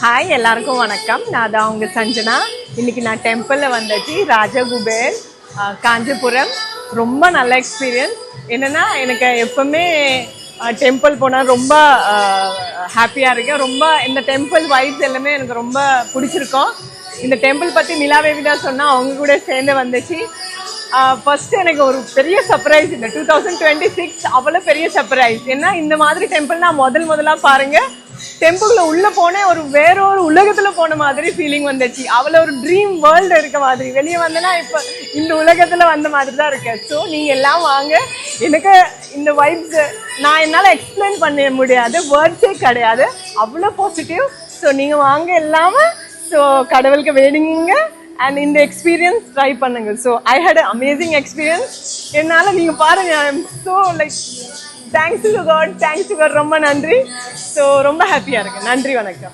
Hi எல்லாருக்கும் வணக்கம். நான் தான் உங்கள் சஞ்சனா. இன்னைக்கு நான் டெம்பிளில் வந்தாச்சு, ராஜகுபேர் காஞ்சிபுரம். ரொம்ப நல்ல எக்ஸ்பீரியன்ஸ். என்னென்னா எனக்கு எப்பவுமே டெம்பிள் போனால் ரொம்ப ஹாப்பியாக இருக்கேன். ரொம்ப இந்த டெம்பிள் வைப்ஸ் எல்லாமே எனக்கு ரொம்ப பிடிச்சிருக்கோம். இந்த டெம்பிள் பற்றி நிலாவேவி தான் சொன்னால் அவங்க கூட சேர்ந்து வந்துச்சு. ஃபர்ஸ்ட் எனக்கு ஒரு பெரிய சர்ப்ரைஸ் இந்த 2026 அவ்வளோ பெரிய சர்ப்ரைஸ். ஏன்னா இந்த மாதிரி டெம்பிள் நான் முதலாக பாருங்கள், டெம்பிள்ல உள்ள போனேன், ஒரு வேற ஒரு உலகத்துல போன மாதிரி ஃபீலிங் வந்துச்சு. அவ்வளோ ஒரு ட்ரீம் வேர்ல்டு இருக்க மாதிரி. வெளியே வந்தேன்னா இப்போ இந்த உலகத்துல வந்த மாதிரி தான் இருக்கு. ஸோ நீங்க எல்லாம் வாங்க. எனக்கு இந்த வைப்ஸ் நான் என்னால் எக்ஸ்பிளைன் பண்ண முடியாது, வேர்ட்ஸே கிடையாது, அவ்வளோ பாசிட்டிவ். ஸோ நீங்க வாங்க எல்லாமே. ஸோ கடவுளுக்கு வேணுங்க அண்ட் இந்த எக்ஸ்பீரியன்ஸ் ட்ரை பண்ணுங்க. So I had amazing experience. என்னால் நீங்கள் பாருங்க, I am so like thanks to God, ரொம்ப நன்றி. ஸோ ரொம்ப ஹாப்பியாக இருக்கேன். நன்றி, வணக்கம்.